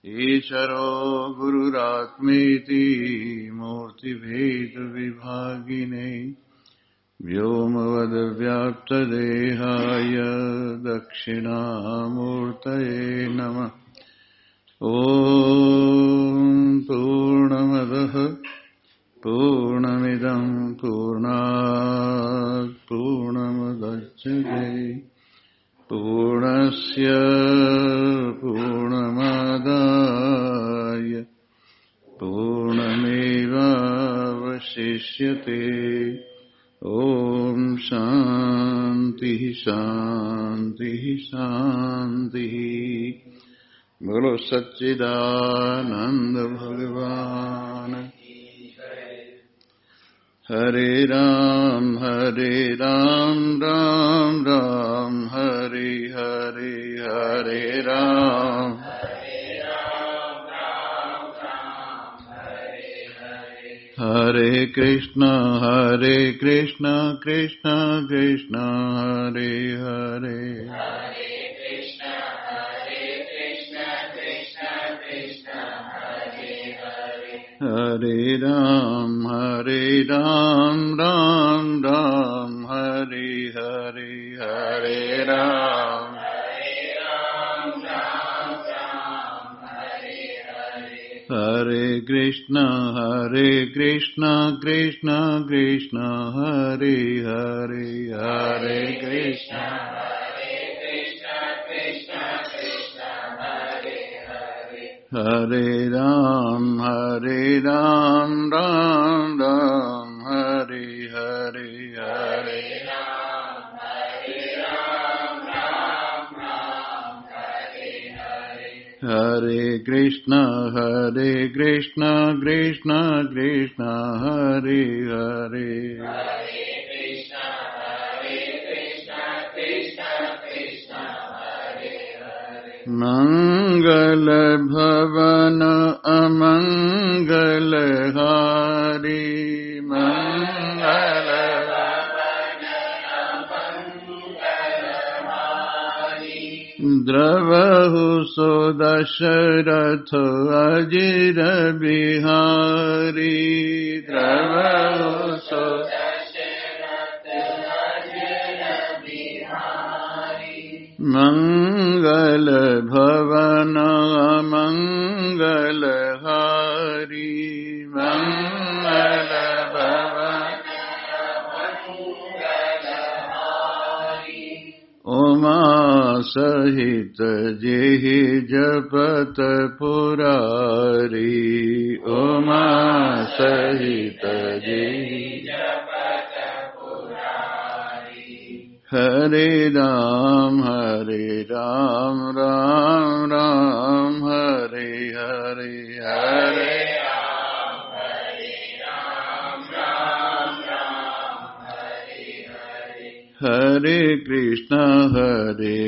ईश्वरो गुरुरात्मेति मूर्तिभेद विभागिने व्योमवद्व्याप्तदेहाय दक्षिणामूर्तये नमः। ॐ पूर्णमदः पूर्णमिदं पूर्णात् पूर्णमुदच्यते पूर्णस्य पूर्णमादाय पूर्णमेवावशिष्यते। ॐ शान्तिः शान्तिः शान्तिः। बोलो सच्चिदानंद भगवान। हरे राम राम राम हरे हरे, हरे राम हरे कृष्णा कृष्णा कृष्णा हरे हरे, हरे राम राम राम हरे हरे, हरे राम हरे कृष्णा कृष्णा कृष्णा हरे हरे, हरे कृष्णा हरे राम राम राम हरे हरे, हरे हरे कृष्णा कृष्णा कृष्णा हरे हरे, मंगल भवन अमंगल हारी, मंगल द्रवहु सो दशरथ अजिर बिहारी, द्रवहु सो मंगल भवन मंगल हारी, मंगल भवन उमा सहित जेहि जपत पुरारी, उमा सहित जेहि हरे राम राम राम हरे हरे, हरे हरे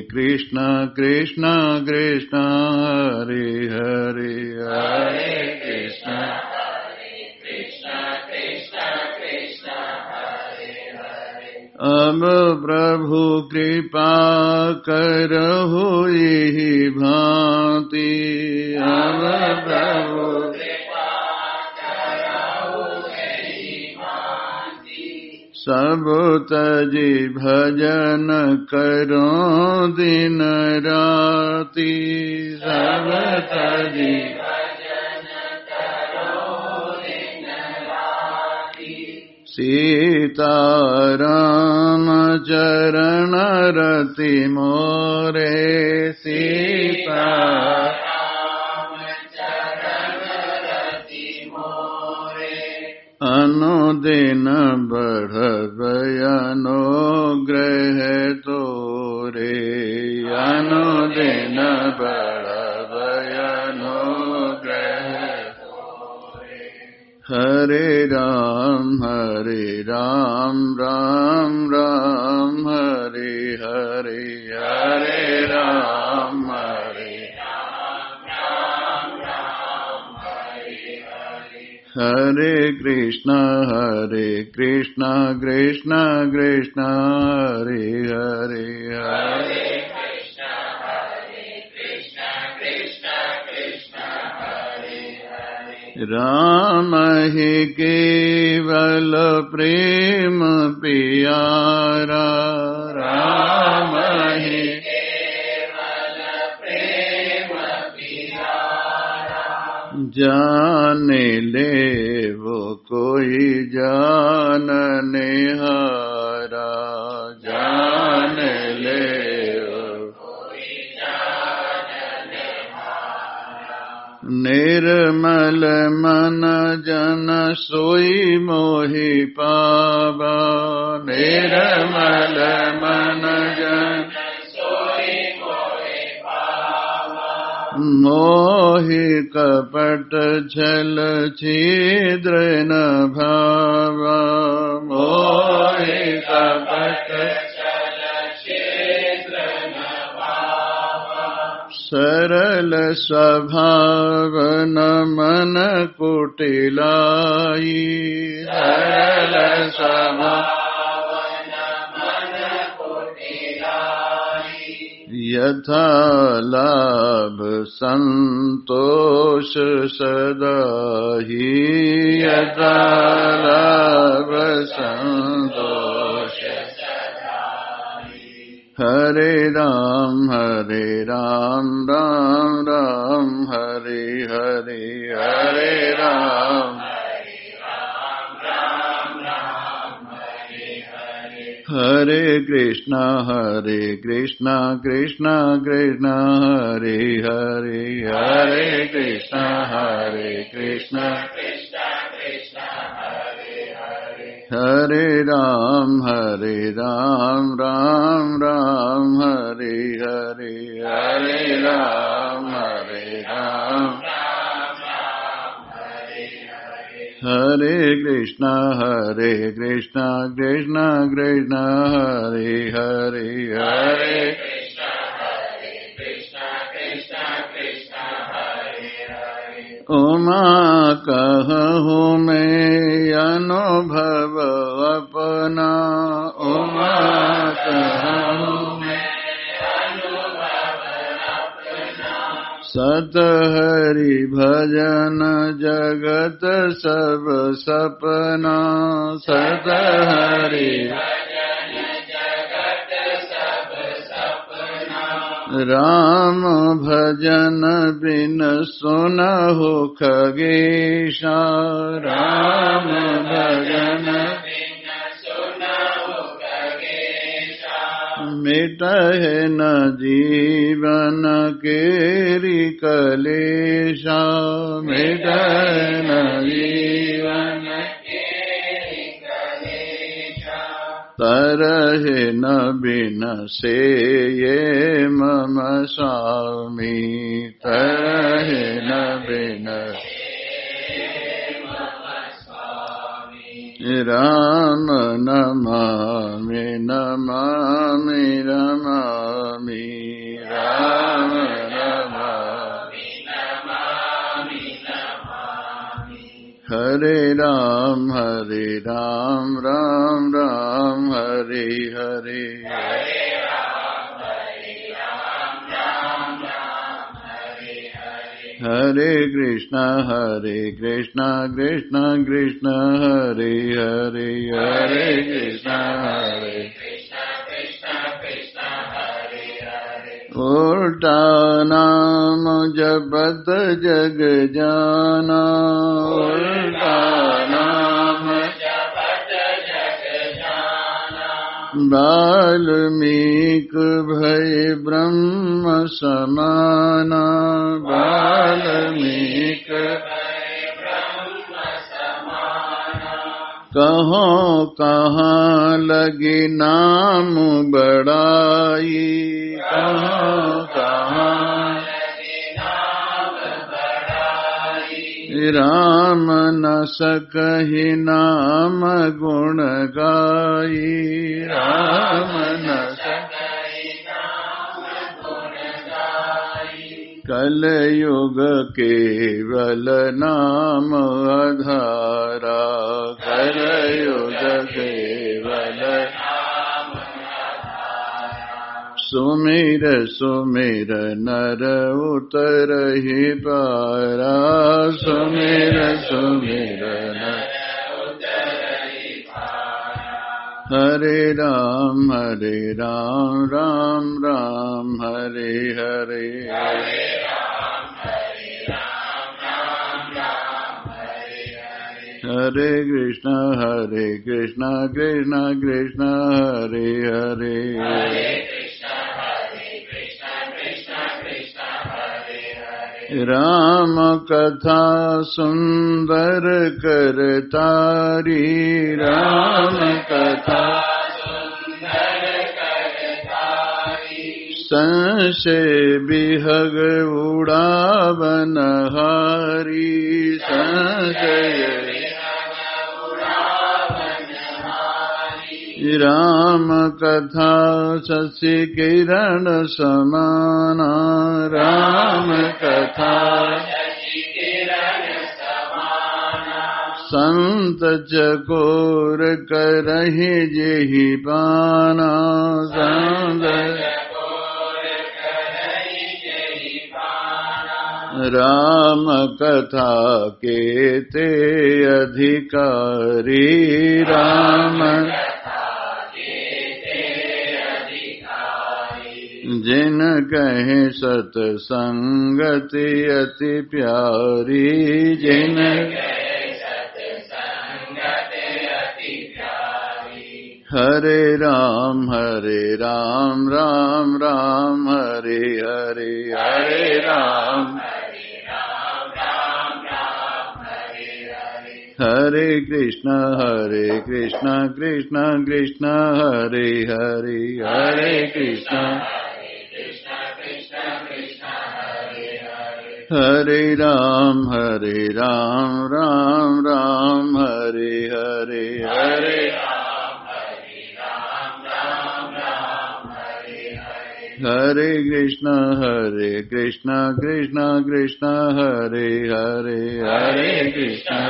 कृष्णा कृष्णा कृष्णा हरे हरे, हरे कृष्णा अब प्रभु कृपा करहु यही भांति, अब प्रभु सब तजी भजन करो दिन राति, सब तजी सीताराम चरण रति मोरे, सीता अनुदिन बढ़वयनुग्रह तोरे, अनुदिन बढ़वयनुग्रह हरे राम राम हरे हरे, हरे राम हरे कृष्णा कृष्णा कृष्णा हरे हरे, हरे राम ही केवल प्रेम प्यारा, राम ही केवल प्रेम प्यारा। जान ले वो कोई जानने हारा, जान ले निर्मल मन जन सोई मोहि पावा, निर्मल मन जन सोई मोहि पावा। मोहि कपट छल छिद्र न भावा, मोहि कपट सरल स्वभाव न मन कुटिलाई, सरल स्वभाव न मन कुटिलाई। यथा लाभ संतोष सदा ही, यथा लाभ संतोष। हरे राम राम राम हरे हरे, हरे राम राम राम हरे हरे। हरे कृष्णा कृष्णा कृष्णा हरे हरे, हरे कृष्णा कृष्णा कृष्णा हरे हरे। हरे राम राम राम हरे हरे, हरे राम हरे हरे। हरे कृष्णा कृष्णा कृष्णा हरे हरे, हरे कृष्णा कृष्णा कृष्णा हरे हरे। उमा कहूँ मैं अनुभव अपना, उमा कहूँ मैं अनुभव अपना। सत हरि भजन जगत सब सपना, सत हरि भजन जगत सब सपना। राम भजन बिन सुनहु खगेशा, राम भजन बिन सुनहु खगेशा। मिटहि न जीवन केरि कलेशा, मिटहि न जीवन केरि कलेशा। तरहि न बिन से ये मम स्वामी, तरहि न बिन राम नमामि नमामि नमामि, राम नमामि नमामि नमामि। हरे राम राम राम हरे हरे, हरे राम राम हरे हरे। हरे कृष्णा कृष्णा कृष्णा हरे हरे, हरे कृष्णा कृष्णा हरे हरे। उल्टा नाम जपत जग जाना, उल्टा नाम जपत जग जाना। वाल्मीकि भय ब्रह्म समाना, वाल्मीकि भय ब्रह्म समाना। कहाँ कहाँ लगी नाम बड़ाई, कहाँ कहाँ लगी नाम बड़ाई। राम न सकहि नाम गुण गाई, राम न सकहि नाम गुण गाई। कलयुग केवल नाम आधारा, कलयुग केवल नाम आधारा। सुमिर सुमिर नर उतरहि पारा सुमिर सुमिर नर हरे राम राम राम हरे हरे हरे कृष्ण कृष्ण कृष्ण हरे हरे राम कथा सुंदर करतारी राम कथा संशय विहग उड़ावन हारी संशय राम कथा शशि किरण समाना राम कथा संत चकोर करहि जेहि पाना संत राम कथा के ते अधिकारी राम जिन कहे सतसंगति अति प्यारी जिन हरे राम राम राम हरे हरे हरे राम हरे कृष्ण कृष्ण कृष्ण हरे हरे हरे कृष्ण हरे राम राम राम हरे हरे हरे हरे कृष्ण कृष्ण कृष्ण हरे हरे हरे कृष्ण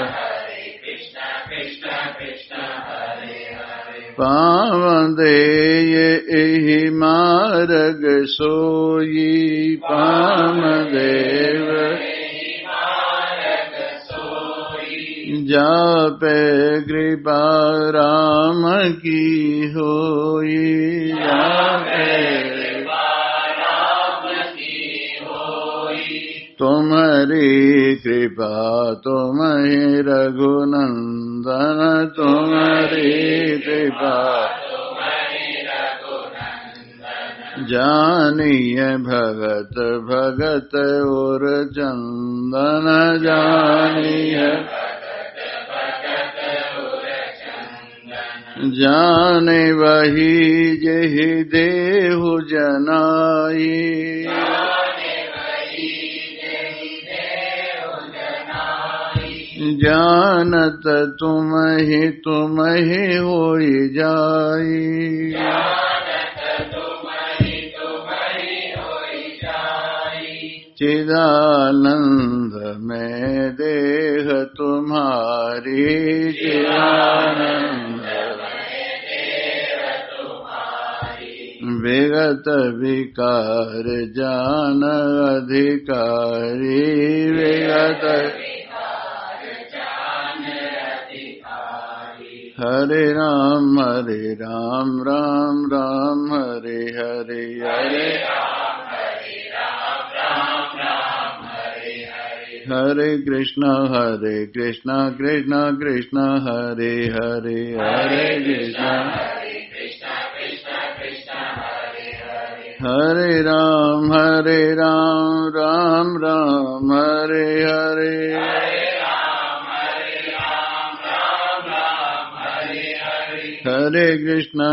पावन देय एहि मार्ग सोई पावन देव जापे कृपा राम की होई जापे तुम्हारी कृपा तुम्हें रघुनंदन तुम्हारी कृपा जानिय भगत भगत और चंदन जानिय जाने वही जेहि देहु जनाई जानत तुम ही होई जाई चिदानंद में देह तुम्हारी चिदानंद विगत विकार जान अधिकारी विगत हरे राम राम राम हरे हरे हरे हरे कृष्ण कृष्ण कृष्ण हरे हरे हरे कृष्ण हरे राम राम राम हरे हरे हरे कृष्ण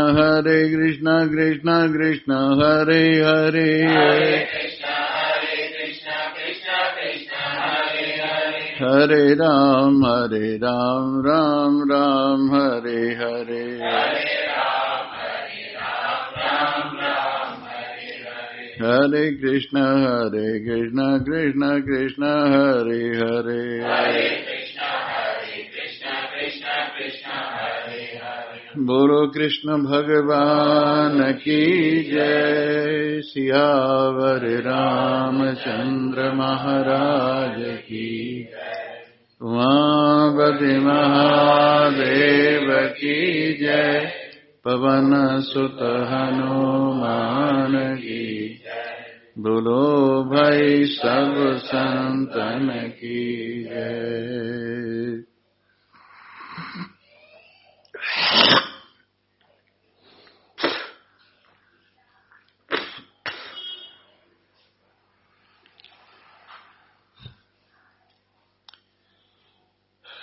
कृष्ण कृष्ण हरे हरे हरे राम राम राम हरे हरे हरे कृष्ण कृष्ण कृष्ण हरे हरे बोलो कृष्ण भगवान की जय। सियावर रामचंद्र महाराज की जय। उमापति महादेव की जय। पवन सुत हनुमान की जय। बोलो भाई सब संतन की जय।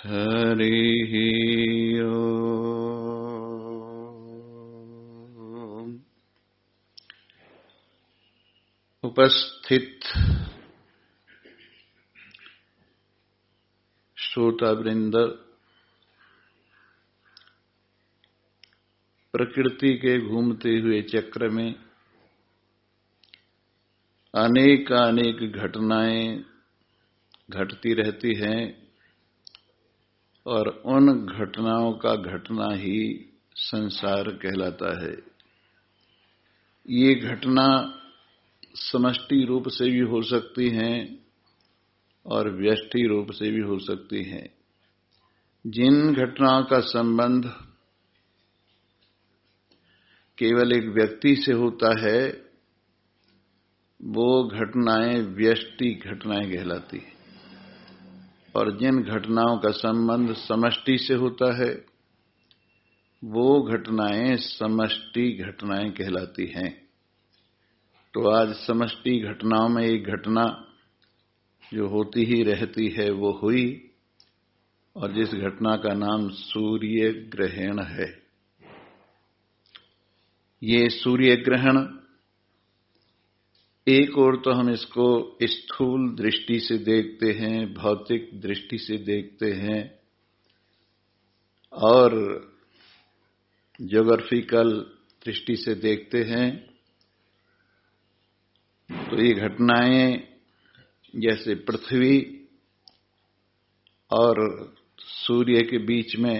हरि ओम। उपस्थित श्रोतावृंद, प्रकृति के घूमते हुए चक्र में अनेक घटनाएं घटती रहती हैं और उन घटनाओं का घटना ही संसार कहलाता है। ये घटना समष्टि रूप से भी हो सकती हैं और व्यष्टि रूप से भी हो सकती हैं। जिन घटनाओं का संबंध केवल एक व्यक्ति से होता है वो घटनाएं व्यष्टि घटनाएं कहलाती हैं, और जिन घटनाओं का संबंध समष्टि से होता है वो घटनाएं समष्टि घटनाएं कहलाती हैं। तो आज समष्टि घटनाओं में एक घटना जो होती ही रहती है वो हुई, और जिस घटना का नाम सूर्य ग्रहण है। ये सूर्य ग्रहण एक ओर तो हम इसको स्थूल दृष्टि से देखते हैं, भौतिक दृष्टि से देखते हैं और ज्योग्राफिकल दृष्टि से देखते हैं। तो ये घटनाएं जैसे पृथ्वी और सूर्य के बीच में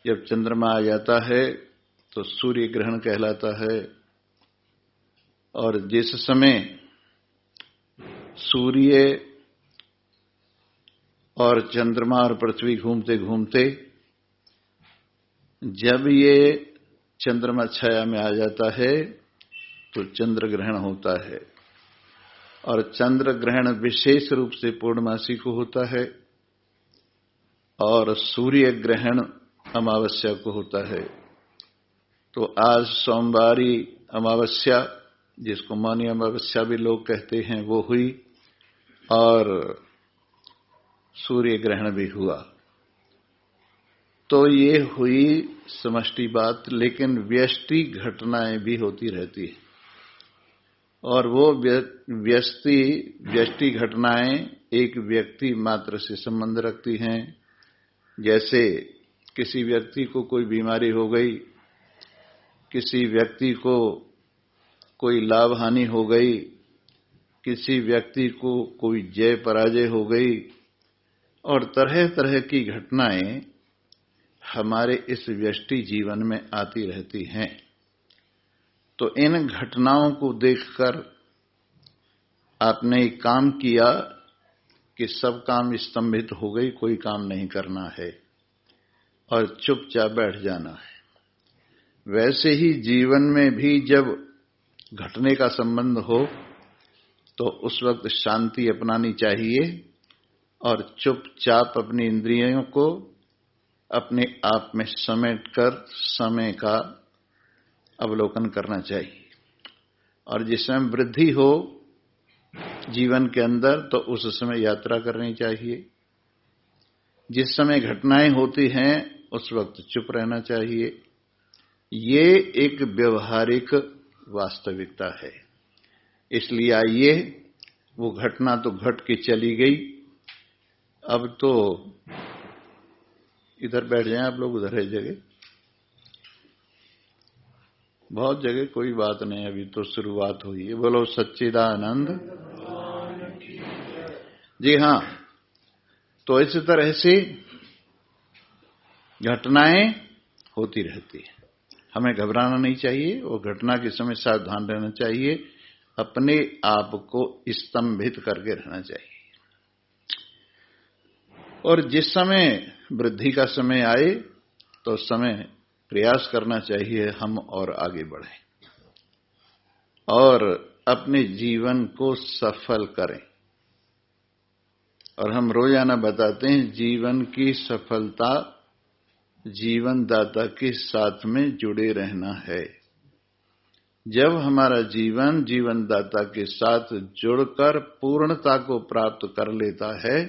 जब चंद्रमा आ जाता है तो सूर्य ग्रहण कहलाता है। और जिस समय सूर्य और चंद्रमा और पृथ्वी घूमते घूमते जब ये चंद्रमा छाया में आ जाता है तो चंद्र ग्रहण होता है। और चंद्र ग्रहण विशेष रूप से पूर्णमासी को होता है और सूर्य ग्रहण अमावस्या को होता है। तो आज सोमवारी अमावस्या, जिसको मौनी अमावस्या भी लोग कहते हैं, वो हुई और सूर्य ग्रहण भी हुआ। तो ये हुई समष्टि बात, लेकिन व्यष्टि घटनाएं भी होती रहती है। और वो व्यष्टि घटनाएं एक व्यक्ति मात्र से संबंध रखती हैं। जैसे किसी व्यक्ति को कोई बीमारी हो गई, किसी व्यक्ति को कोई लाभ हानि हो गई, किसी व्यक्ति को कोई जय पराजय हो गई, और तरह तरह की घटनाएं हमारे इस व्यष्टि जीवन में आती रहती हैं। तो इन घटनाओं को देखकर आपने एक काम किया कि सब काम स्तंभित हो गई, कोई काम नहीं करना है और चुपचाप बैठ जाना है। वैसे ही जीवन में भी जब घटने का संबंध हो तो उस वक्त शांति अपनानी चाहिए और चुपचाप अपनी इंद्रियों को अपने आप में समेटकर समय का अवलोकन करना चाहिए। और जिस समय वृद्धि हो जीवन के अंदर तो उस समय यात्रा करनी चाहिए। जिस समय घटनाएं होती हैं उस वक्त चुप रहना चाहिए। ये एक व्यवहारिक वास्तविकता है। इसलिए आइए, वो घटना तो घट के चली गई, अब तो इधर बैठ जाएं आप लोग, उधर है जगह, बहुत जगह, कोई बात नहीं, अभी तो शुरुआत हुई है। बोलो सच्चिदानंद जी। हाँ, तो इस तरह से घटनाएं होती रहती है। हमें घबराना नहीं चाहिए, वो घटना के समय सावधान रहना चाहिए, अपने आप को स्तंभित करके रहना चाहिए। और जिस समय वृद्धि का समय आए तो उस समय प्रयास करना चाहिए हम और आगे बढ़ें और अपने जीवन को सफल करें। और हम रोजाना बताते हैं, जीवन की सफलता जीवन दाता के साथ में जुड़े रहना है। जब हमारा जीवन जीवन दाता के साथ जुड़कर पूर्णता को प्राप्त कर लेता है,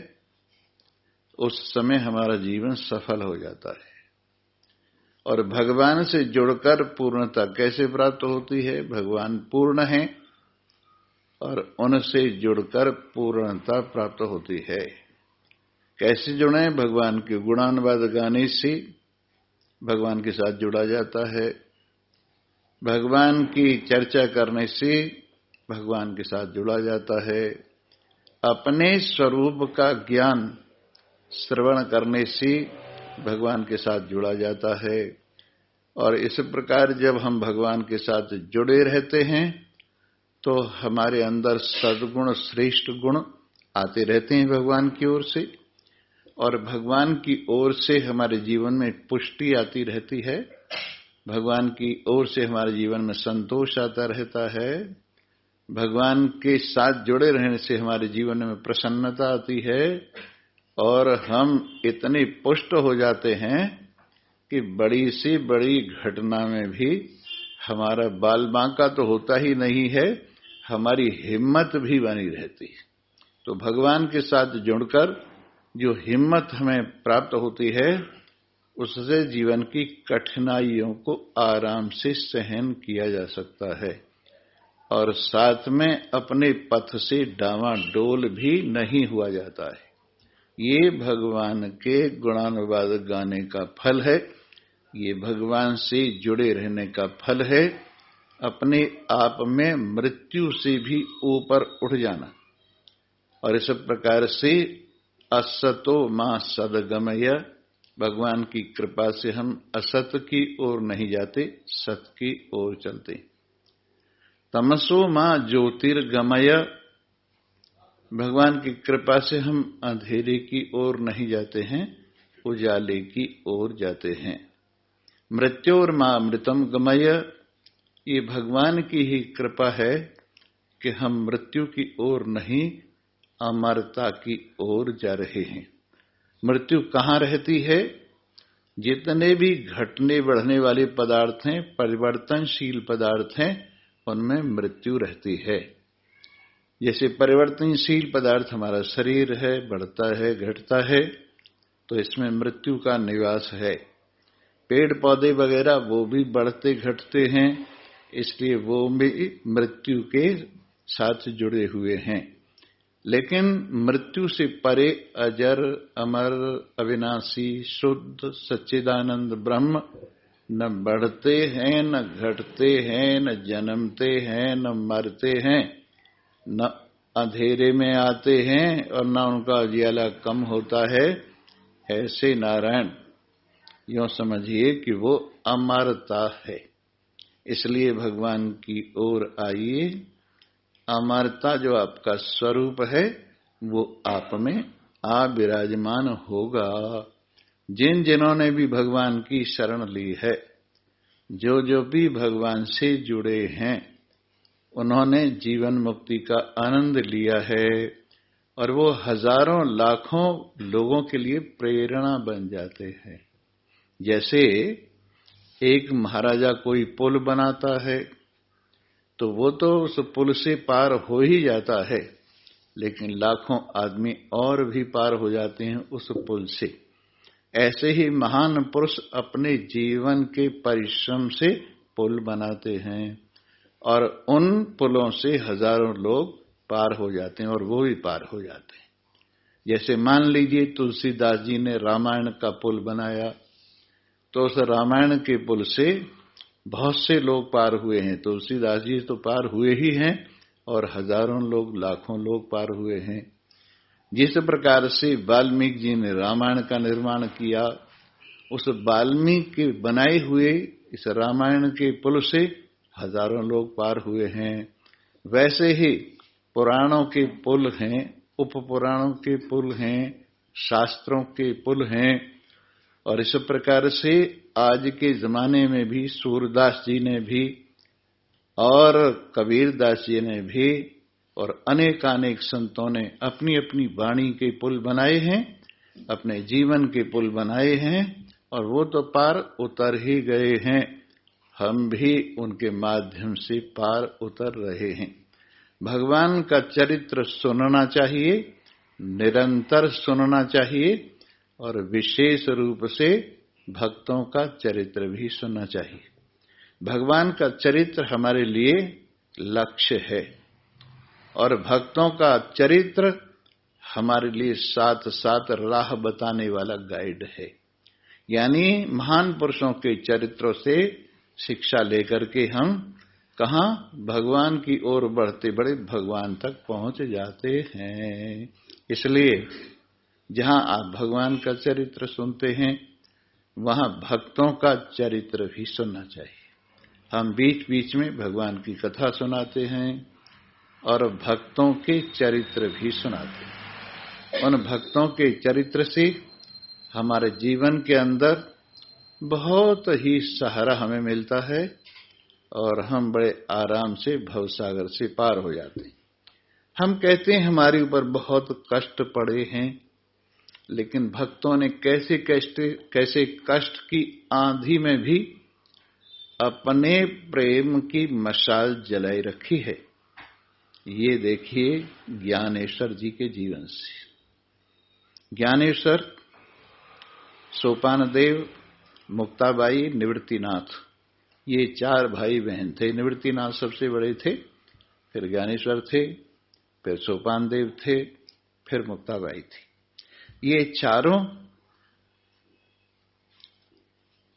उस समय हमारा जीवन सफल हो जाता है। और भगवान से जुड़कर पूर्णता कैसे प्राप्त होती है? भगवान पूर्ण है और उनसे जुड़कर पूर्णता प्राप्त होती है। कैसे जुड़े? भगवान के गुणानुवाद गाने से भगवान के साथ जुड़ा जाता है, भगवान की चर्चा करने से भगवान के साथ जुड़ा जाता है, अपने स्वरूप का ज्ञान श्रवण करने से भगवान के साथ जुड़ा जाता है। और इस प्रकार जब हम भगवान के साथ जुड़े रहते हैं तो हमारे अंदर सद्गुण श्रेष्ठ गुण आते रहते हैं भगवान की ओर से, और भगवान की ओर से हमारे जीवन में पुष्टि आती रहती है, भगवान की ओर से हमारे जीवन में संतोष आता रहता है, भगवान के साथ जुड़े रहने से हमारे जीवन में प्रसन्नता आती है और हम इतने पुष्ट हो जाते हैं कि बड़ी से बड़ी घटना में भी हमारा बाल बांका तो होता ही नहीं है, हमारी हिम्मत भी बनी रहती है। तो भगवान के साथ जुड़कर जो हिम्मत हमें प्राप्त होती है, उससे जीवन की कठिनाइयों को आराम से सहन किया जा सकता है और साथ में अपने पथ से डावाडोल भी नहीं हुआ जाता है। ये भगवान के गुणानुवाद गाने का फल है, ये भगवान से जुड़े रहने का फल है, अपने आप में मृत्यु से भी ऊपर उठ जाना। और इस प्रकार से असतो मां सदगमय, भगवान की कृपा से हम असत की ओर नहीं जाते, सत की ओर चलते। तमसो मां ज्योतिर्गमय, भगवान की कृपा से हम अंधेरे की ओर नहीं जाते हैं, उजाले की ओर जाते हैं। मृत्योर मां अमृतम गमय, ये भगवान की ही कृपा है कि हम मृत्यु की ओर नहीं, अमरता की ओर जा रहे हैं। मृत्यु कहाँ रहती है? जितने भी घटने बढ़ने वाले पदार्थ हैं, परिवर्तनशील पदार्थ हैं, उनमें मृत्यु रहती है। जैसे परिवर्तनशील पदार्थ हमारा शरीर है, बढ़ता है घटता है, तो इसमें मृत्यु का निवास है। पेड़ पौधे वगैरह वो भी बढ़ते घटते हैं, इसलिए वो भी मृत्यु के साथ जुड़े हुए हैं। लेकिन मृत्यु से परे अजर अमर अविनाशी शुद्ध सच्चिदानंद ब्रह्म न बढ़ते हैं, न घटते हैं, न जन्मते हैं, न मरते हैं, न अंधेरे में आते हैं और न उनका उजियाला कम होता है। ऐसे नारायण यूं समझिए कि वो अमरता है। इसलिए भगवान की ओर आइए, अमरता जो आपका स्वरूप है वो आप में आ विराजमान होगा। जिन जिन्होंने भी भगवान की शरण ली है, जो जो भी भगवान से जुड़े हैं, उन्होंने जीवन मुक्ति का आनंद लिया है और वो हजारों लाखों लोगों के लिए प्रेरणा बन जाते हैं। जैसे एक महाराजा कोई पुल बनाता है तो वो तो उस पुल से पार हो ही जाता है, लेकिन लाखों आदमी और भी पार हो जाते हैं उस पुल से। ऐसे ही महान पुरुष अपने जीवन के परिश्रम से पुल बनाते हैं और उन पुलों से हजारों लोग पार हो जाते हैं और वो भी पार हो जाते हैं। जैसे मान लीजिए तुलसीदास जी ने रामायण का पुल बनाया, तो उस रामायण के पुल से बहुत से लोग पार हुए हैं। तुलसीदास जी तो पार हुए ही हैं और हजारों लोग, लाखों लोग पार हुए हैं। जिस प्रकार से वाल्मीकि जी ने रामायण का निर्माण किया उस वाल्मीकि बनाए हुए इस रामायण के पुल से हजारों लोग पार हुए हैं। वैसे ही पुराणों के पुल हैं, उप पुराणों के पुल हैं, शास्त्रों के पुल हैं, और इस प्रकार से आज के जमाने में भी सूरदास जी ने भी और कबीरदास जी ने भी और अनेकानेक संतों ने अपनी अपनी वाणी के पुल बनाए हैं, अपने जीवन के पुल बनाए हैं, और वो तो पार उतर ही गए हैं। हम भी उनके माध्यम से पार उतर रहे हैं। भगवान का चरित्र सुनना चाहिए, निरंतर सुनना चाहिए, और विशेष रूप से भक्तों का चरित्र भी सुनना चाहिए। भगवान का चरित्र हमारे लिए लक्ष्य है और भक्तों का चरित्र हमारे लिए साथ साथ राह बताने वाला गाइड है। यानी महान पुरुषों के चरित्रों से शिक्षा लेकर के हम कहां भगवान की ओर बढ़ते बड़े भगवान तक पहुंच जाते हैं। इसलिए जहां आप भगवान का चरित्र सुनते हैं वहां भक्तों का चरित्र भी सुनना चाहिए। हम बीच बीच में भगवान की कथा सुनाते हैं और भक्तों के चरित्र भी सुनाते हैं। उन भक्तों के चरित्र से हमारे जीवन के अंदर बहुत ही सहारा हमें मिलता है और हम बड़े आराम से भवसागर से पार हो जाते हैं। हम कहते हैं हमारे ऊपर बहुत कष्ट पड़े हैं, लेकिन भक्तों ने कैसे कष्ट की आंधी में भी अपने प्रेम की मशाल जलाई रखी है। ये देखिए ज्ञानेश्वर जी के जीवन से। ज्ञानेश्वर, सोपानदेव, मुक्ताबाई, निवृत्तिनाथ, ये 4 भाई बहन थे। निवृत्तिनाथ सबसे बड़े थे, फिर ज्ञानेश्वर थे, फिर सोपानदेव थे, फिर मुक्ताबाई थी। ये चारों,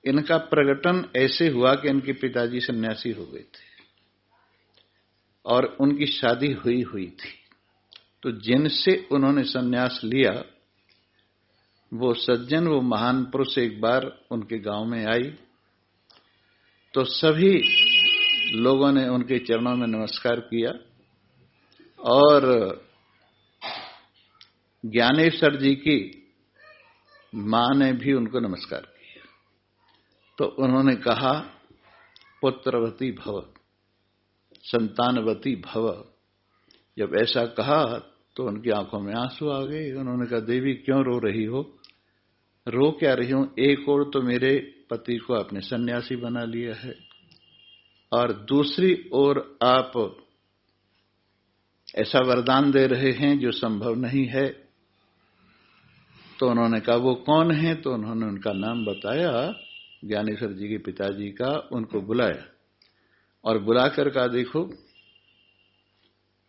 इनका प्रकटन ऐसे हुआ कि इनके पिताजी सन्यासी हो गए थे और उनकी शादी हुई थी। तो जिनसे उन्होंने सन्यास लिया वो सज्जन, वो महान पुरुष एक बार उनके गांव में आई तो सभी लोगों ने उनके चरणों में नमस्कार किया और ज्ञानेश्वर जी की मां ने भी उनको नमस्कार किया। तो उन्होंने कहा पुत्रवती भव, संतानवती भव। जब ऐसा कहा तो उनकी आंखों में आंसू आ गए। उन्होंने कहा देवी क्यों रो रही हो? रो क्या रही हूं, एक ओर तो मेरे पति को आपने सन्यासी बना लिया है और दूसरी ओर आप ऐसा वरदान दे रहे हैं जो संभव नहीं है। तो उन्होंने कहा वो कौन है? तो उन्होंने उनका नाम बताया, ज्ञानेश्वर जी के पिताजी का। उनको बुलाया और बुलाकर कहा देखो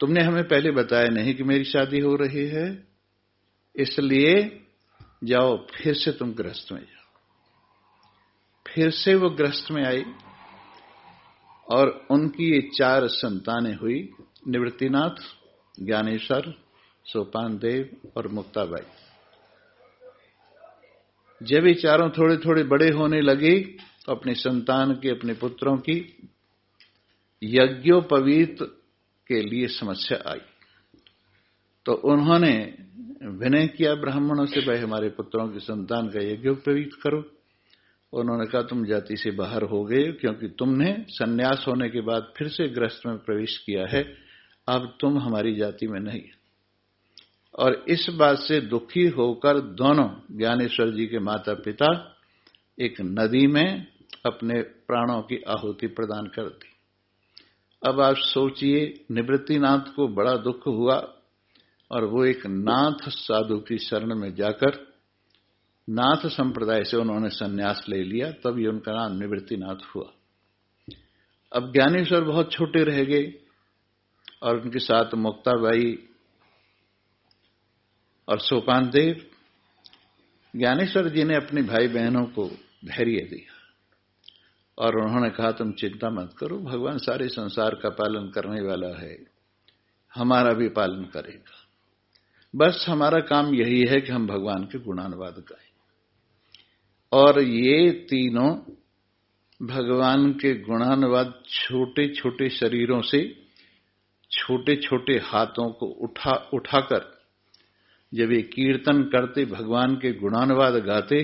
तुमने हमें पहले बताया नहीं कि मेरी शादी हो रही है, इसलिए जाओ फिर से तुम गृहस्थ में जाओ। फिर से वो गृहस्थ में आई और उनकी ये 4 संतानें हुई, निवृत्तिनाथ, ज्ञानेश्वर, सोपानदेव और मुक्ताबाई। जब ये चारों थोड़े थोड़े बड़े होने लगे तो अपने संतान की, अपने पुत्रों की यज्ञोपवीत के लिए समस्या आई। तो उन्होंने विनय किया ब्राह्मणों से, भाई हमारे पुत्रों की संतान का यज्ञोपवीत करो। उन्होंने कहा तुम जाति से बाहर हो गए क्योंकि तुमने सन्यास होने के बाद फिर से गृहस्थ में प्रवेश किया है, अब तुम हमारी जाति में नहीं। और इस बात से दुखी होकर दोनों, ज्ञानेश्वर जी के माता पिता, एक नदी में अपने प्राणों की आहुति प्रदान कर दी। अब आप सोचिए, निवृत्तिनाथ को बड़ा दुख हुआ और वो एक नाथ साधु की शरण में जाकर नाथ संप्रदाय से उन्होंने सन्यास ले लिया, तब ये उनका नाम निवृत्तिनाथ हुआ। अब ज्ञानेश्वर बहुत छोटे रह गए और उनके साथ मुक्ताबाई और सोपानदेव। ज्ञानेश्वर जी ने अपने भाई बहनों को धैर्य दिया और उन्होंने कहा तुम चिंता मत करो, भगवान सारे संसार का पालन करने वाला है, हमारा भी पालन करेगा। बस हमारा काम यही है कि हम भगवान के गुणानुवाद गाएं। और ये तीनों भगवान के गुणानुवाद छोटे छोटे शरीरों से छोटे छोटे हाथों को उठाकर जब ये कीर्तन करते, भगवान के गुणानुवाद गाते,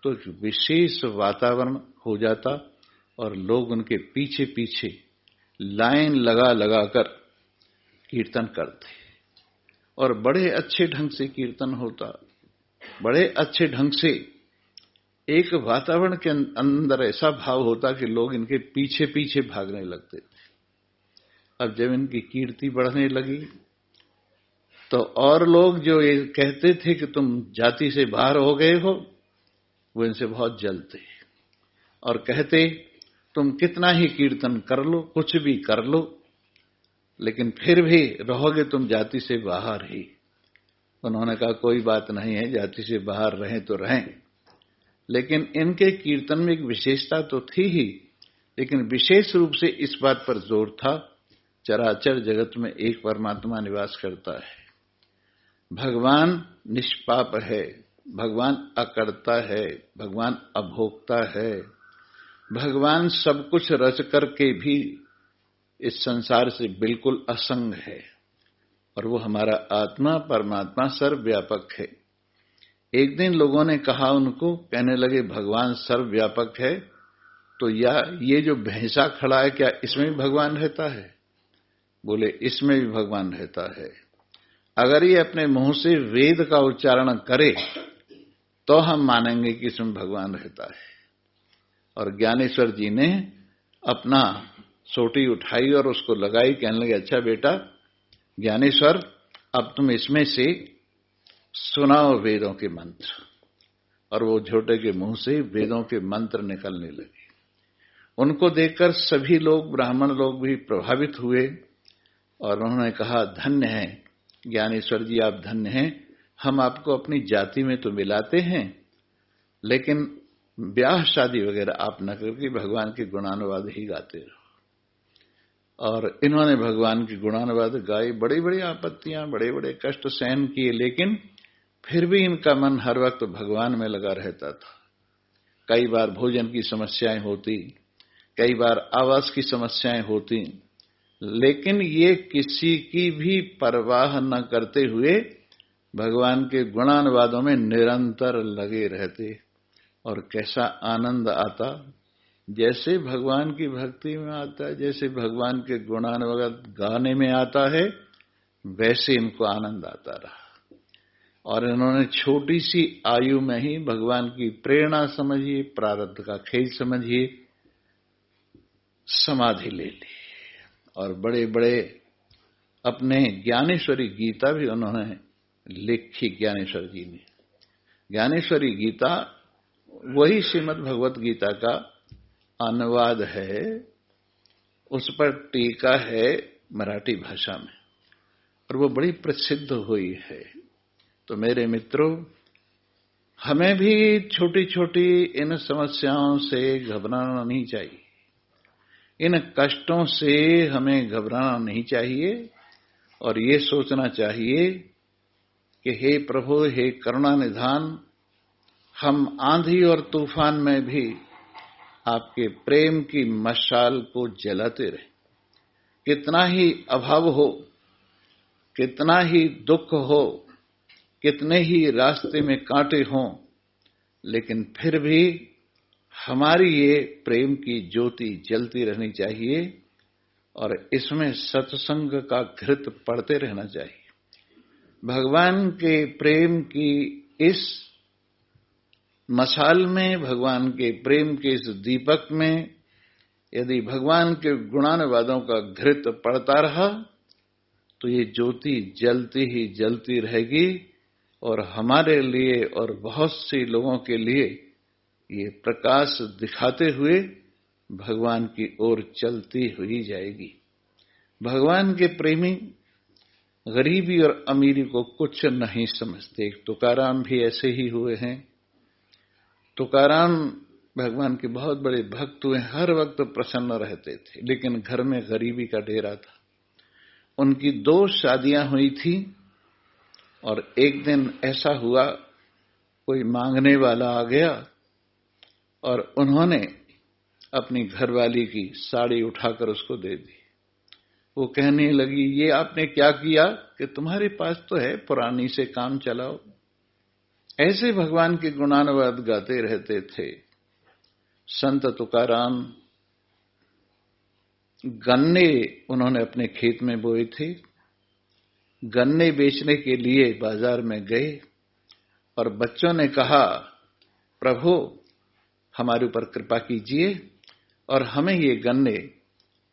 तो एक विशेष वातावरण हो जाता और लोग उनके पीछे पीछे लाइन लगा लगाकर कीर्तन करते और बड़े अच्छे ढंग से कीर्तन होता, बड़े अच्छे ढंग से एक वातावरण के अंदर ऐसा भाव होता कि लोग इनके पीछे पीछे भागने लगते थे। अब जब इनकी कीर्ति बढ़ने लगी तो और लोग जो ये कहते थे कि तुम जाति से बाहर हो गए हो, वो इनसे बहुत जलते और कहते तुम कितना ही कीर्तन कर लो, कुछ भी कर लो, लेकिन फिर भी रहोगे तुम जाति से बाहर ही। उन्होंने कहा कोई बात नहीं है, जाति से बाहर रहें तो रहें, लेकिन इनके कीर्तन में एक विशेषता तो थी ही, लेकिन विशेष रूप से इस बात पर जोर था चराचर जगत में एक परमात्मा निवास करता है, भगवान निष्पाप है, भगवान अकर्ता है, भगवान अभोक्ता है, भगवान सब कुछ रच करके भी इस संसार से बिल्कुल असंग है और वो हमारा आत्मा परमात्मा सर्वव्यापक है। एक दिन लोगों ने कहा उनको, कहने लगे भगवान सर्वव्यापक है तो या ये जो भैंसा खड़ा है क्या इसमें भी भगवान रहता है? बोले इसमें भी भगवान रहता है। अगर ये अपने मुंह से वेद का उच्चारण करे तो हम मानेंगे कि इसमें भगवान रहता है। और ज्ञानेश्वर जी ने अपना सोटी उठाई और उसको लगाई, कहने लगे अच्छा बेटा ज्ञानेश्वर, अब तुम इसमें से सुनाओ वेदों के मंत्र। और वो छोटे के मुंह से वेदों के मंत्र निकलने लगे। उनको देखकर सभी लोग, ब्राह्मण लोग भी प्रभावित हुए और उन्होंने कहा धन्य है ज्ञानेश्वर जी, आप धन्य हैं, हम आपको अपनी जाति में तो मिलाते हैं लेकिन ब्याह शादी वगैरह आप न करके भगवान के गुणानुवाद ही गाते रहो। और इन्होंने भगवान के गुणानुवाद गाए, बड़ी बड़ी आपत्तियां, बड़े बड़े कष्ट सहन किए, लेकिन फिर भी इनका मन हर वक्त भगवान में लगा रहता था। कई बार भोजन की समस्याएं होती, कई बार आवास की समस्याएं होती, लेकिन ये किसी की भी परवाह न करते हुए भगवान के गुणानुवादों में निरंतर लगे रहते। और कैसा आनंद आता, जैसे भगवान की भक्ति में आता है, जैसे भगवान के गुणानुवाद गाने में आता है, वैसे इनको आनंद आता रहा। और इन्होंने छोटी सी आयु में ही भगवान की प्रेरणा समझिए, प्रारब्ध का खेल समझिए, समाधि ले ली। और बड़े बड़े अपने ज्ञानेश्वरी गीता भी उन्होंने लिखी। ज्ञानेश्वर जी ने ज्ञानेश्वरी गीता वही श्रीमद् भगवत गीता का अनुवाद है, उस पर टीका है मराठी भाषा में और वो बड़ी प्रसिद्ध हुई है। तो मेरे मित्रों, हमें भी छोटी छोटी इन समस्याओं से घबराना नहीं चाहिए, इन कष्टों से हमें घबराना नहीं चाहिए और ये सोचना चाहिए कि हे प्रभु, हे करुणा निधान, हम आंधी और तूफान में भी आपके प्रेम की मशाल को जलाते रहें। कितना ही अभाव हो, कितना ही दुख हो, कितने ही रास्ते में कांटे हों, लेकिन फिर भी हमारी ये प्रेम की ज्योति जलती रहनी चाहिए और इसमें सत्संग का घृत पड़ते रहना चाहिए। भगवान के प्रेम की इस मशाल में, भगवान के प्रेम के इस दीपक में यदि भगवान के गुणानुवादों का घृत पड़ता रहा तो ये ज्योति जलती ही जलती रहेगी और हमारे लिए और बहुत से लोगों के लिए ये प्रकाश दिखाते हुए भगवान की ओर चलती हुई जाएगी। भगवान के प्रेमी गरीबी और अमीरी को कुछ नहीं समझते। तुकाराम भी ऐसे ही हुए हैं। तुकाराम भगवान के बहुत बड़े भक्त हुए, हर वक्त प्रसन्न रहते थे, लेकिन घर में गरीबी का डेरा था। उनकी 2 शादियां हुई थी और एक दिन ऐसा हुआ, कोई मांगने वाला आ गया और उन्होंने अपनी घरवाली की साड़ी उठाकर उसको दे दी। वो कहने लगी, ये आपने क्या किया कि तुम्हारे पास तो है, पुरानी से काम चलाओ। ऐसे भगवान के गुणानुवाद गाते रहते थे। संत तुकाराम गन्ने उन्होंने अपने खेत में बोए थे। गन्ने बेचने के लिए बाजार में गए और बच्चों ने कहा, प्रभु हमारे ऊपर कृपा कीजिए और हमें ये गन्ने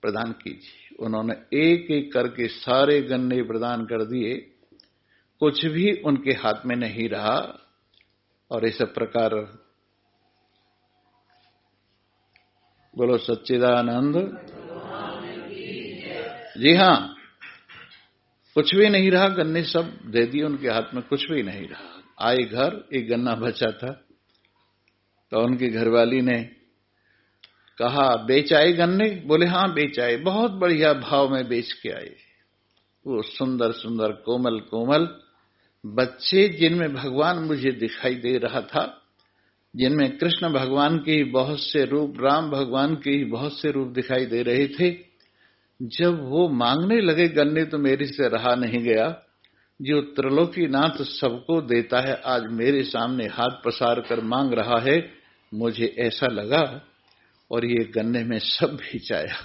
प्रदान कीजिए। उन्होंने एक एक करके सारे गन्ने प्रदान कर दिए, कुछ भी उनके हाथ में नहीं रहा। और इस प्रकार बोलो सच्चिदानंद। जी हां, कुछ भी नहीं रहा, गन्ने सब दे दिए उनके हाथ में, कुछ भी नहीं रहा। आए घर, एक गन्ना बचा था, तो उनकी घरवाली ने कहा, बेच आए गन्ने? बोले हां बेच आए, बहुत बढ़िया भाव में बेच के आए। वो सुंदर सुंदर कोमल कोमल बच्चे जिनमें भगवान मुझे दिखाई दे रहा था, जिनमें कृष्ण भगवान के ही बहुत से रूप, राम भगवान के ही बहुत से रूप दिखाई दे रहे थे, जब वो मांगने लगे गन्ने तो मेरे से रहा नहीं गया। जो त्रिलोकीनाथ सबको देता है आज मेरे सामने हाथ पसार कर मांग रहा है, मुझे ऐसा लगा और ये गन्ने में सब बेचाया।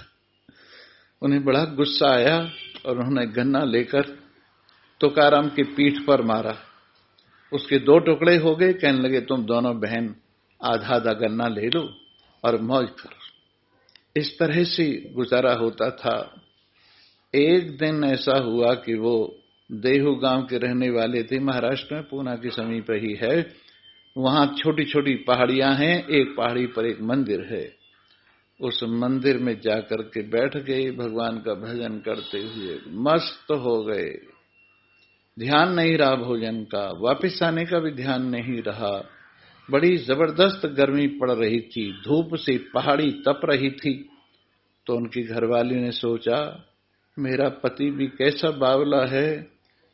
उन्हें बड़ा गुस्सा आया और उन्होंने गन्ना लेकर तुकाराम की पीठ पर मारा। उसके 2 टुकड़े हो गए। कहने लगे, तुम दोनों बहन आधा आधा गन्ना ले लो और मौज करो। इस तरह से गुजारा होता था। एक दिन ऐसा हुआ कि वो देहू गांव के रहने वाले थे, महाराष्ट्र में, पूना के समीप ही है। वहां छोटी छोटी पहाड़ियां हैं, एक पहाड़ी पर एक मंदिर है। उस मंदिर में जाकर के बैठ गए, भगवान का भजन करते हुए मस्त हो गए। ध्यान नहीं रहा भोजन का, वापस आने का भी ध्यान नहीं रहा। बड़ी जबरदस्त गर्मी पड़ रही थी, धूप से पहाड़ी तप रही थी। तो उनकी घरवाली ने सोचा, मेरा पति भी कैसा बावला है,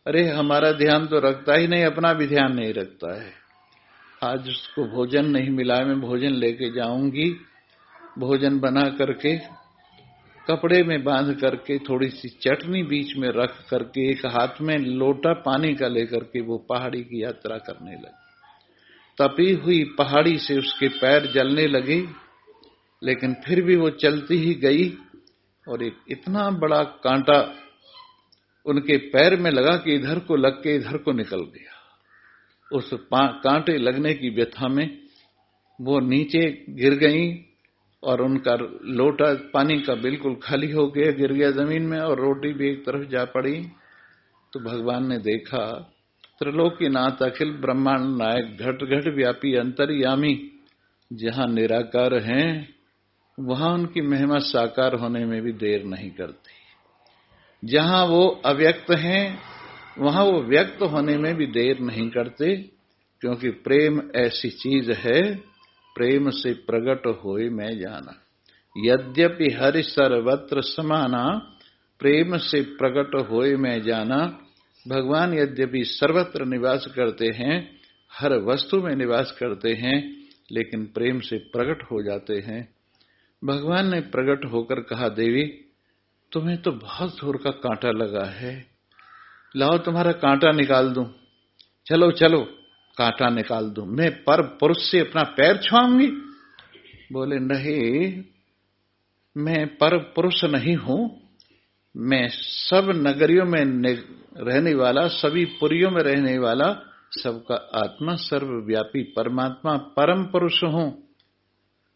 अरे हमारा ध्यान तो रखता ही नहीं, अपना भी ध्यान नहीं रखता है। आज उसको भोजन नहीं मिला, मैं भोजन लेके जाऊंगी। भोजन बना करके कपड़े में बांध करके थोड़ी सी चटनी बीच में रख करके एक हाथ में लोटा पानी का लेकर के वो पहाड़ी की यात्रा करने लगे। तपी हुई पहाड़ी से उसके पैर जलने लगे, लेकिन फिर भी वो चलती ही गई और एक इतना बड़ा कांटा उनके पैर में लगा कि इधर को लग के इधर को निकल गया। उस कांटे लगने की व्यथा में वो नीचे गिर गई और उनका लोटा पानी का बिल्कुल खाली हो गया, गिर गया जमीन में और रोटी भी एक तरफ जा पड़ी। तो भगवान ने देखा, त्रिलोकीनाथ अखिल ब्रह्मांड नायक घट घट व्यापी अंतर्यामी जहां निराकार हैं, वहां उनकी महिमा साकार होने में भी देर नहीं करती। जहां वो अव्यक्त हैं, वहां वो व्यक्त होने में भी देर नहीं करते, क्योंकि प्रेम ऐसी चीज है, प्रेम से प्रकट होए मैं जाना। यद्यपि हरि सर्वत्र समाना, प्रेम से प्रकट होए मैं जाना। भगवान यद्यपि सर्वत्र निवास करते हैं, हर वस्तु में निवास करते हैं, लेकिन प्रेम से प्रकट हो जाते हैं। भगवान ने प्रकट होकर कहा, देवी तुम्हें तो बहुत जोर का कांटा लगा है, लाओ तुम्हारा कांटा निकाल दूं। चलो चलो कांटा निकाल दूं, मैं पर पुरुष से अपना पैर छुआऊंगी? बोले नहीं, मैं पर पुरुष नहीं हूं, मैं सब नगरियों में रहने वाला, सभी पुरियों में रहने वाला, सबका आत्मा, सर्वव्यापी परमात्मा, परम पुरुष हूं।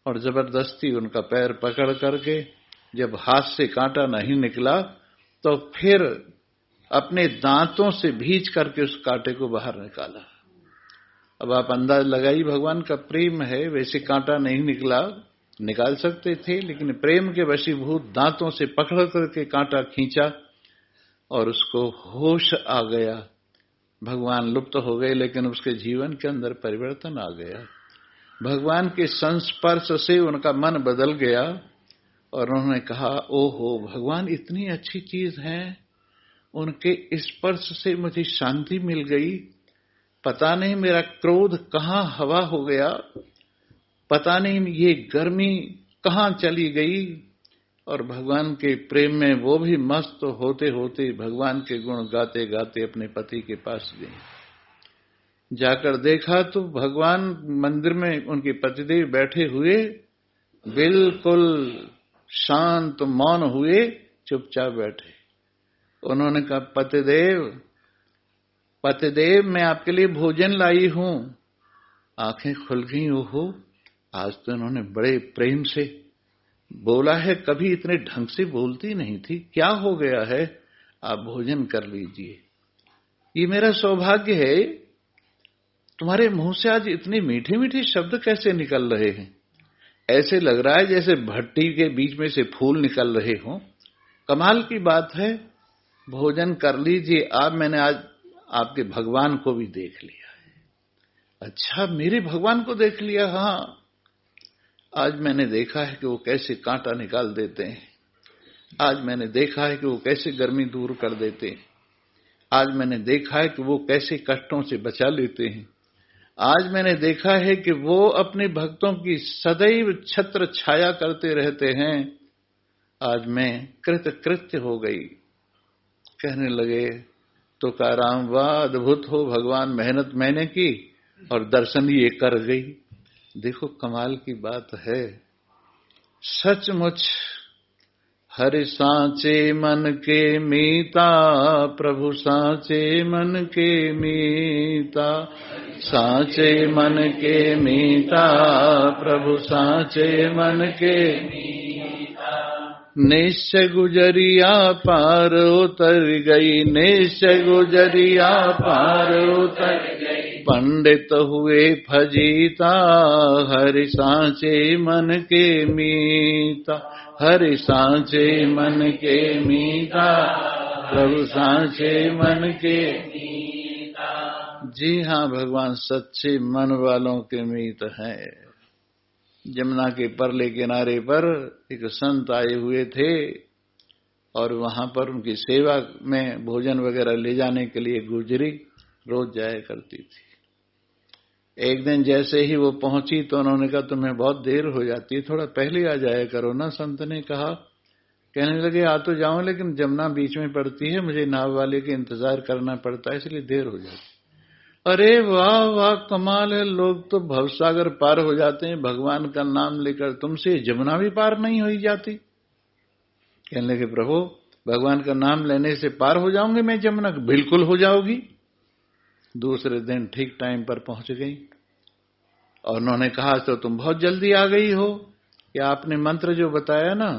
और जबरदस्ती उनका पैर पकड़ करके जब हाथ से कांटा नहीं निकला, तो फिर अपने दांतों से भींच करके उस कांटे को बाहर निकाला। अब आप अंदाज लगाइए, भगवान का प्रेम है, वैसे कांटा नहीं निकला, निकाल सकते थे, लेकिन प्रेम के वशीभूत दांतों से पकड़ करके कांटा खींचा और उसको होश आ गया। भगवान लुप्त हो गए, लेकिन उसके जीवन के अंदर परिवर्तन आ गया। भगवान के संस्पर्श से उनका मन बदल गया और उन्होंने कहा, ओहो भगवान इतनी अच्छी चीज है, उनके स्पर्श से मुझे शांति मिल गई। पता नहीं मेरा क्रोध कहां हवा हो गया, पता नहीं ये गर्मी कहाँ चली गई। और भगवान के प्रेम में वो भी मस्त होते होते भगवान के गुण गाते गाते अपने पति के पास गई। जाकर देखा तो भगवान मंदिर में उनके पतिदेव बैठे हुए बिल्कुल शांत मौन हुए, चुपचाप बैठे। उन्होंने कहा, पतिदेव मैं आपके लिए भोजन लाई हूं। आंखें खुल गई। ओहो, आज तो इन्होंने बड़े प्रेम से बोला है, कभी इतने ढंग से बोलती नहीं थी, क्या हो गया है? आप भोजन कर लीजिए। ये मेरा सौभाग्य है, तुम्हारे मुंह से आज इतने मीठे मीठे शब्द कैसे निकल रहे हैं? ऐसे लग रहा है जैसे भट्टी के बीच में से फूल निकल रहे हों। कमाल की बात है, भोजन कर लीजिए। मैंने आज आपके भगवान को भी देख लिया है। अच्छा, मेरे भगवान को देख लिया? हाँ, आज मैंने देखा है कि वो कैसे कांटा निकाल देते हैं। आज मैंने देखा है कि वो कैसे गर्मी दूर कर देते हैं। आज मैंने देखा है कि वो कैसे कष्टों से बचा लेते हैं। आज मैंने देखा है कि वो अपने भक्तों की सदैव छत्र छाया करते रहते हैं। आज मैं कृतकृत्य हो गई। कहने लगे, तो राम वाह, अद्भुत हो भगवान, मेहनत मैंने की और दर्शन ये कर गई। देखो कमाल की बात है। सचमुच हरि सांचे मन के मीता, प्रभु सांचे मन के मीता। सांचे मन के मीता, प्रभु सांचे मन के मीता। निश्चय गुजरिया पार उतर गई, निश्चय गुजरिया पार उतर गई। पंडित हुए फजीता, हरि सांचे मन के मीता। हरि सांचे मन के मीता, प्रभु सांचे मन के मीता। जी हाँ, भगवान सच्चे मन वालों के मीत हैं। जमुना के परले किनारे पर एक संत आए हुए थे और वहां पर उनकी सेवा में भोजन वगैरह ले जाने के लिए गुजरी रोज जाया करती थी। एक दिन जैसे ही वो पहुंची तो उन्होंने कहा, तुम्हें बहुत देर हो जाती है, थोड़ा पहले आ जाया करो ना। संत ने कहा, कहने लगे, आ तो जाऊं लेकिन जमुना बीच में पड़ती है, मुझे नाव वाले के इंतजार करना पड़ता है, इसलिए देर हो जाती। अरे वाह वाह, कमाल है, लोग तो भवसागर पार हो जाते हैं भगवान का नाम लेकर, तुमसे जमुना भी पार नहीं हो जाती। कहने लगे, प्रभु भगवान का नाम लेने से पार हो जाऊंगी मैं जमुना? बिल्कुल हो जाओगी। दूसरे दिन ठीक टाइम पर पहुंच गई और उन्होंने कहा, तो तुम बहुत जल्दी आ गई हो, कि आपने मंत्र जो बताया ना,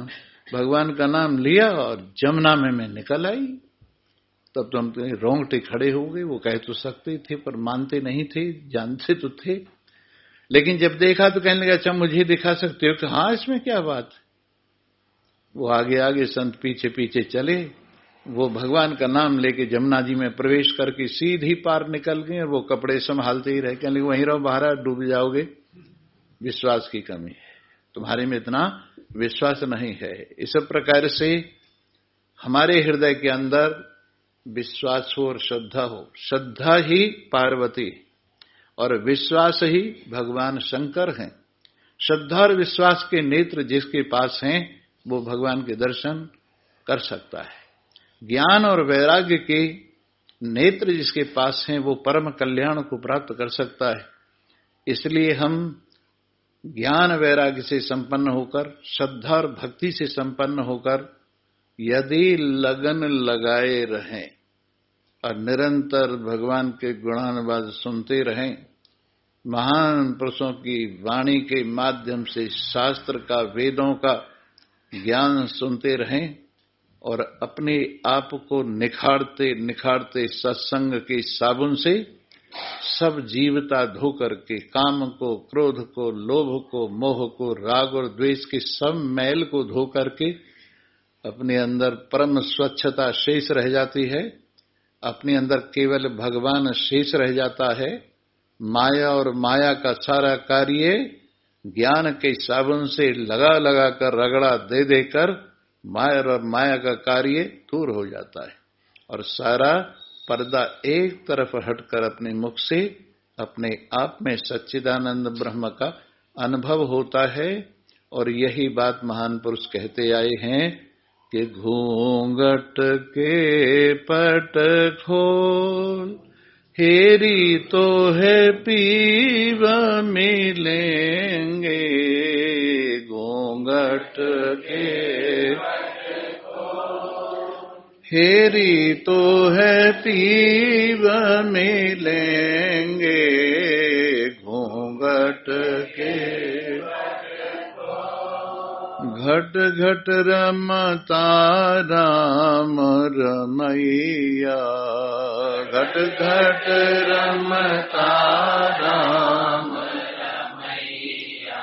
भगवान का नाम लिया और जमुना में मैं निकल आई। तब तो हम रोंगटे खड़े हो गए। वो कह तो सकते थे पर मानते नहीं थे, जानते तो थे, लेकिन जब देखा तो कहने लगा, अच्छा मुझे दिखा सकते हो? कि हाँ, इसमें क्या बात। वो आगे आगे, संत पीछे पीछे चले। वो भगवान का नाम लेके जमुना जी में प्रवेश करके सीधी पार निकल गए और वो कपड़े संभालते ही रहे। कहने लगे, वहीं रहो, बाहर डूब जाओगे। विश्वास की कमी है, तुम्हारे में इतना विश्वास नहीं है। इस प्रकार से हमारे हृदय के अंदर विश्वास हो और श्रद्धा हो। श्रद्धा ही पार्वती और विश्वास ही भगवान शंकर हैं। श्रद्धा और विश्वास के नेत्र जिसके पास हैं वो भगवान के दर्शन कर सकता है। ज्ञान और वैराग्य के नेत्र जिसके पास हैं वो परम कल्याण को प्राप्त कर सकता है। इसलिए हम ज्ञान वैराग्य से संपन्न होकर, श्रद्धा और भक्ति से संपन्न होकर यदि लगन लगाए रहें और निरंतर भगवान के गुणानुवाद सुनते रहें, महान पुरुषों की वाणी के माध्यम से शास्त्र का, वेदों का ज्ञान सुनते रहें और अपने आप को निखारते निखारते सत्संग के साबुन से सब जीवता धो करके, काम को, क्रोध को, लोभ को, मोह को, राग और द्वेष के सब मैल को धो करके अपने अंदर परम स्वच्छता शेष रह जाती है। अपने अंदर केवल भगवान शेष रह जाता है। माया और माया का सारा कार्य ज्ञान के साबुन से लगा लगा कर, रगड़ा दे देकर माया और माया का कार्य दूर हो जाता है और सारा पर्दा एक तरफ हटकर अपने मुख से अपने आप में सच्चिदानंद ब्रह्म का अनुभव होता है। और यही बात महान पुरुष कहते आए हैं कि घूंघट के पट खोल, हेरी तो है पीव मिलेंगे। घूंघट के हेरी तो है पीव मिलेंगे। घूंघट के घट घट रमता राम रमैया। घट घट रमता राम रमैया।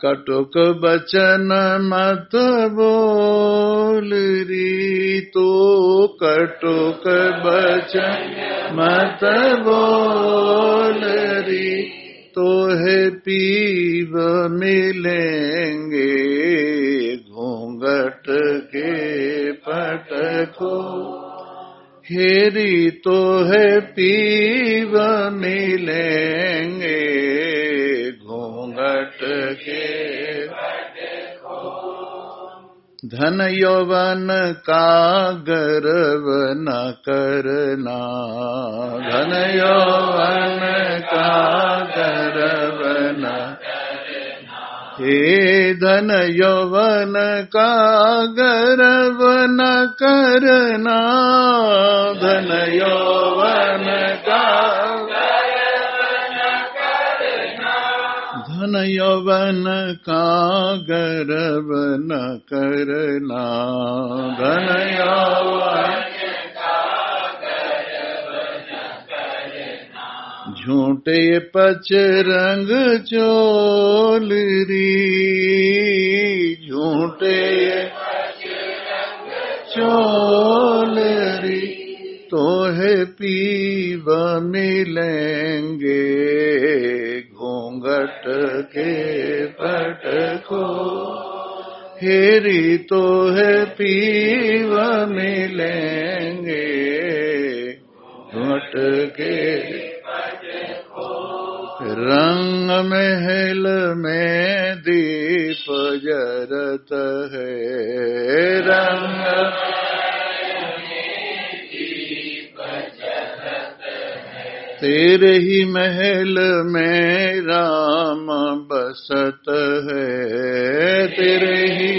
कटुक बचन मत बोल री तू, कटुक बचन मत बोल री, तो है पीव मिलेंगे। घूंघट के पट को हेरी तो है पीव मिलेंगे। घूंघट के धन यौवन का गर्व न करना। धन यौवन का गर्व न करना। हे धन यौवन का गर्व न करना। धन यौवन का धन यौवन का गर्व न करना। धन यौवन का गर्व न करना। झूठे पच रंग चोल री, झूठे पच रंग चोल री, तो है पीव मिलेंगे। घूंघट के पट को हेरी तो है पीव मिलेंगे। घूंघट के रंग महल में दीप जरत है। रंग तेरे ही महल में राम बसत है। तेरे ही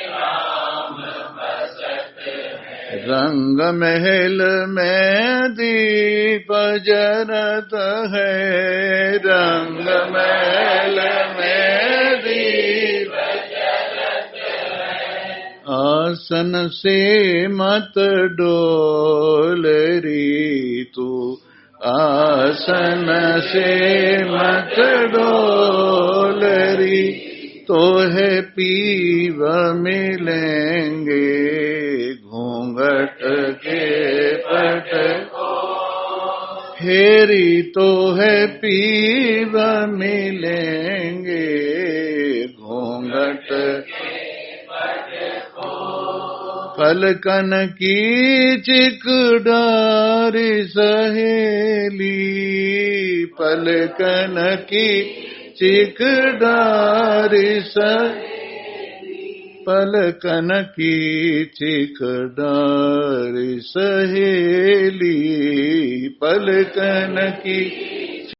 राम बसत है। रंग महल में दीप जरत है। रंग महल में दीप जरत है। आसन से मत डोल री तू, आसन से मत डोल री, तो है पीव मिलेंगे। घूंघट के पट हेरी तो है पीव मिलेंगे। घूंघट पलकन की चिकडारी सहेली। पलकन की चिकडारी सहेली। पलकन की चिकडारी सहेली। पलकन की